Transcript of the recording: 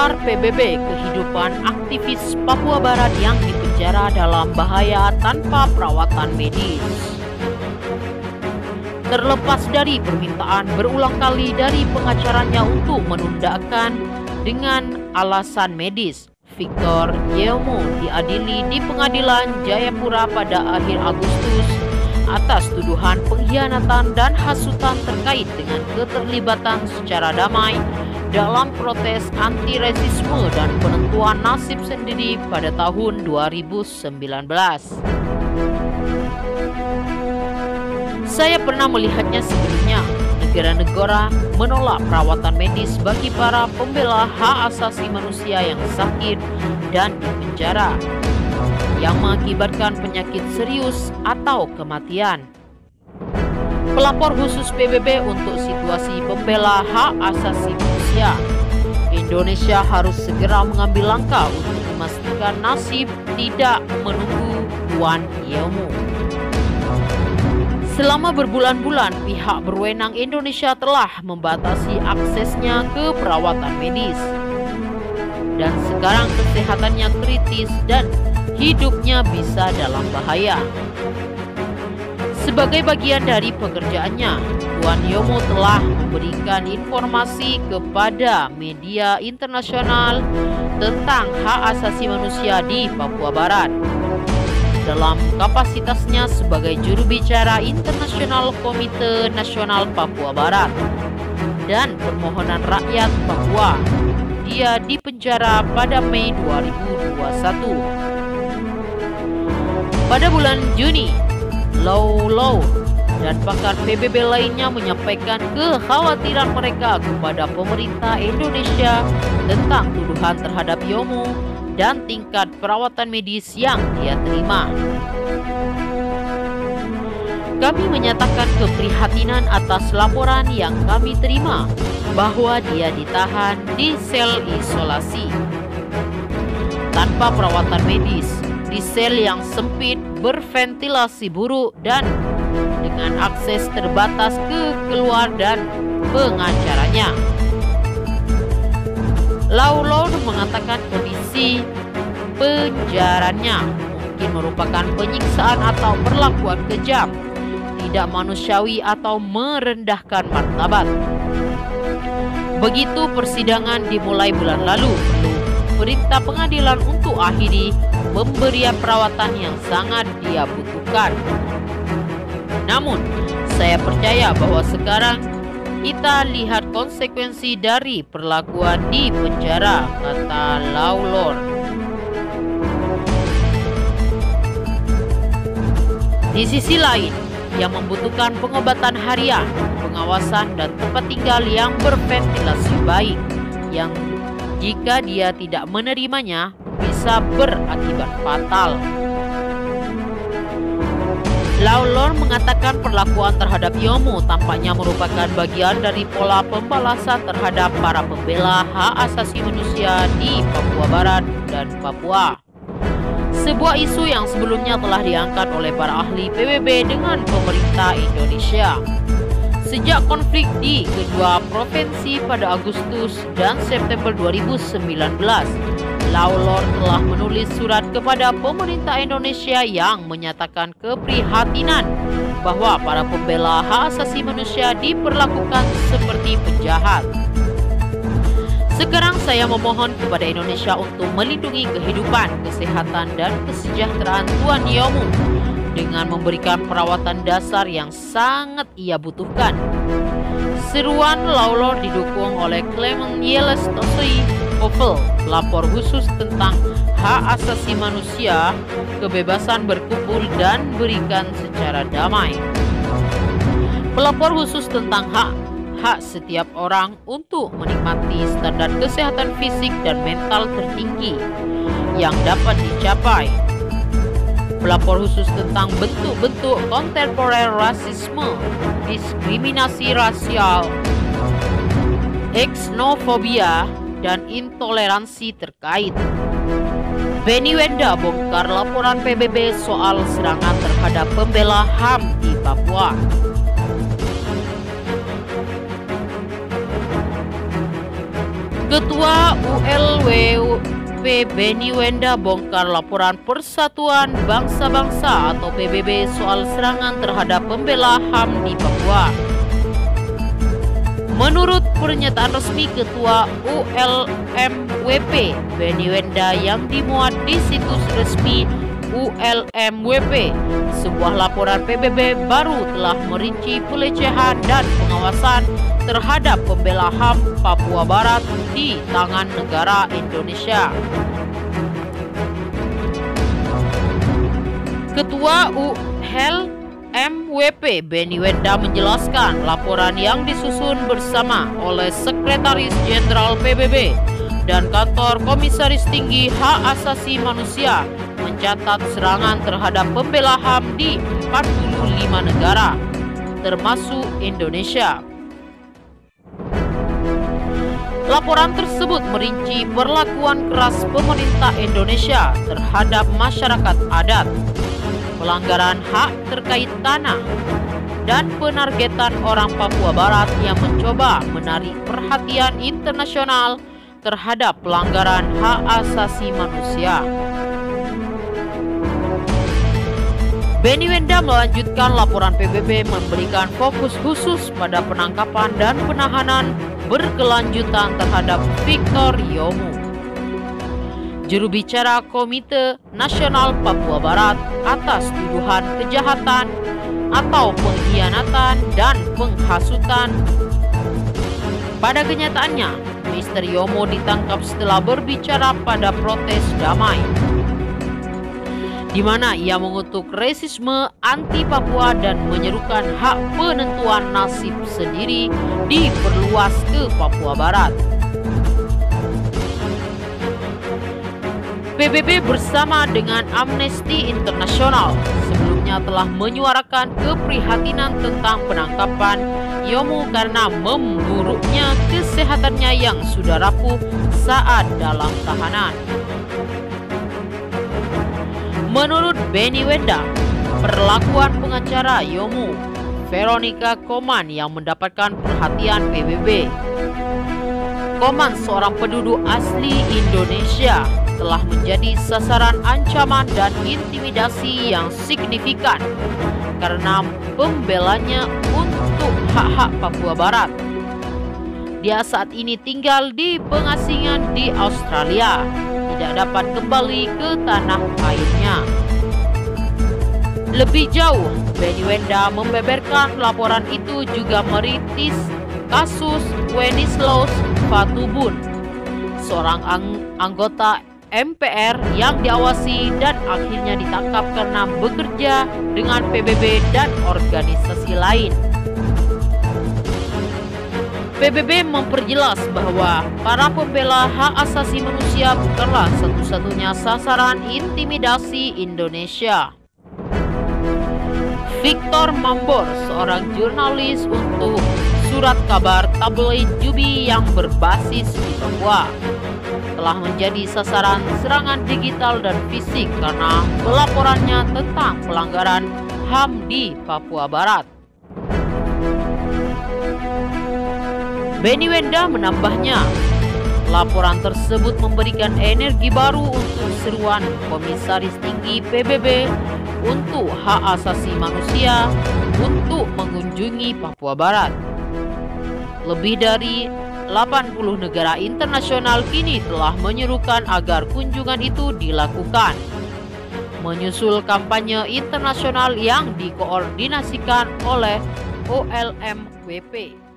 Bongkar PBB kehidupan aktivis Papua Barat yang dipenjara dalam bahaya tanpa perawatan medis. Terlepas dari permintaan berulang kali dari pengacaranya untuk menundakan dengan alasan medis, Victor Yeumo diadili di Pengadilan Jayapura pada akhir Agustus atas tuduhan pengkhianatan dan hasutan terkait dengan keterlibatan secara damai dalam protes anti-rasisme dan penentuan nasib sendiri pada tahun 2019. Saya pernah melihatnya sebelumnya. Negara-negara menolak perawatan medis bagi para pembela hak asasi manusia yang sakit dan dipenjara, yang mengakibatkan penyakit serius atau kematian. Pelapor khusus PBB untuk situasi pembela hak asasi manusia, Indonesia harus segera mengambil langkah untuk memastikan nasib tidak menunggu Tuan Yeumo. Selama berbulan-bulan, pihak berwenang Indonesia telah membatasi aksesnya ke perawatan medis. Dan sekarang kesehatannya kritis dan hidupnya bisa dalam bahaya. Sebagai bagian dari pekerjaannya, Tuan Yeumo telah memberikan informasi kepada media internasional tentang hak asasi manusia di Papua Barat. Dalam kapasitasnya sebagai juru bicara internasional Komite Nasional Papua Barat dan Permohonan Rakyat Papua, dia dipenjara pada Mei 2021. Pada bulan Juni, Lau dan pakar PBB lainnya menyampaikan kekhawatiran mereka kepada pemerintah Indonesia tentang tuduhan terhadap Yeumo dan tingkat perawatan medis yang dia terima. Kami menyatakan keprihatinan atas laporan yang kami terima bahwa dia ditahan di sel isolasi tanpa perawatan medis, di sel yang sempit, berventilasi buruk, dan dengan akses terbatas ke keluar dan pengacaranya. Lau mengatakan kondisi penjaranya mungkin merupakan penyiksaan atau perlakuan kejam, tidak manusiawi atau merendahkan martabat. Begitu persidangan dimulai bulan lalu, perintah pengadilan untuk akhiri pemberian perawatan yang sangat dia butuhkan. Namun, saya percaya bahwa sekarang kita lihat konsekuensi dari perlakuan di penjara, kata Lau. Di sisi lain, yang membutuhkan pengobatan harian, pengawasan dan tempat tinggal yang berventilasi baik, yang jika dia tidak menerimanya bisa berakibat fatal. Lau mengatakan perlakuan terhadap Yeumo tampaknya merupakan bagian dari pola pembalasan terhadap para pembela hak asasi manusia di Papua Barat dan Papua. Sebuah isu yang sebelumnya telah diangkat oleh para ahli PBB dengan pemerintah Indonesia. Sejak konflik di kedua provinsi pada Agustus dan September 2019, Lau telah menulis surat kepada pemerintah Indonesia yang menyatakan keprihatinan bahwa para pembela hak asasi manusia diperlakukan seperti penjahat. Sekarang saya memohon kepada Indonesia untuk melindungi kehidupan, kesehatan, dan kesejahteraan Tuan Yeumo dengan memberikan perawatan dasar yang sangat ia butuhkan. Seruan Lau didukung oleh Clement Yelestosy Ovel, pelapor khusus tentang hak asasi manusia, kebebasan berkumpul dan berikan secara damai. Pelapor khusus tentang hak setiap orang untuk menikmati standar kesehatan fisik dan mental tertinggi yang dapat dicapai. Pelapor khusus tentang bentuk-bentuk kontemporer rasisme, diskriminasi rasial, xenofobia, dan intoleransi terkait. Benny Wenda bongkar laporan PBB soal serangan terhadap pembela HAM di Papua. Ketua ULWP Benny Wenda bongkar laporan Persatuan Bangsa-Bangsa atau PBB soal serangan terhadap pembela HAM di Papua. Menurut pernyataan resmi Ketua ULMWP Benny Wenda yang dimuat di situs resmi ULMWP, sebuah laporan PBB baru telah merinci pelecehan dan pengawasan terhadap pembela HAM Papua Barat di tangan negara Indonesia. Ketua ULMWP Benny Wenda menjelaskan laporan yang disusun bersama oleh Sekretaris Jenderal PBB dan Kantor Komisaris Tinggi Hak Asasi Manusia mencatat serangan terhadap pembela HAM di 45 negara, termasuk Indonesia. Laporan tersebut merinci perlakuan keras pemerintah Indonesia terhadap masyarakat adat, pelanggaran hak terkait tanah, dan penargetan orang Papua Barat yang mencoba menarik perhatian internasional terhadap pelanggaran hak asasi manusia. Benny Wenda melanjutkan laporan PBB memberikan fokus khusus pada penangkapan dan penahanan berkelanjutan terhadap Victor Yomu, juru bicara Komite Nasional Papua Barat, atas tuduhan kejahatan atau pengkhianatan dan penghasutan. Pada kenyataannya, Mr. Yomo ditangkap setelah berbicara pada protes damai, di mana ia mengutuk rasisme anti-Papua dan menyerukan hak penentuan nasib sendiri diperluas ke Papua Barat. PBB bersama dengan Amnesty International sebelumnya telah menyuarakan keprihatinan tentang penangkapan Yomu karena memburuknya kesehatannya yang sudah rapuh saat dalam tahanan. Menurut Benny Wenda, perlakuan pengacara Yomu, Veronica Koman, yang mendapatkan perhatian PBB. Koman, seorang penduduk asli Indonesia, telah menjadi sasaran ancaman dan intimidasi yang signifikan karena pembelanya untuk hak-hak Papua Barat. Dia saat ini tinggal di pengasingan di Australia, tidak dapat kembali ke tanah airnya. Lebih jauh, Benny Wenda membeberkan laporan itu juga merintis kasus Wenceslaus Fatubun, seorang anggota MPR yang diawasi dan akhirnya ditangkap karena bekerja dengan PBB dan organisasi lain. PBB memperjelas bahwa para pembela hak asasi manusia bukanlah satu-satunya sasaran intimidasi Indonesia. Victor Mambor, seorang jurnalis untuk surat kabar tabloid Jubi yang berbasis di Papua, telah menjadi sasaran serangan digital dan fisik karena pelaporannya tentang pelanggaran HAM di Papua Barat. Benny Wenda menambahnya, laporan tersebut memberikan energi baru untuk seruan Komisaris Tinggi PBB untuk hak asasi manusia untuk mengunjungi Papua Barat. Lebih dari 80 negara internasional kini telah menyerukan agar kunjungan itu dilakukan, menyusul kampanye internasional yang dikoordinasikan oleh ULMWP.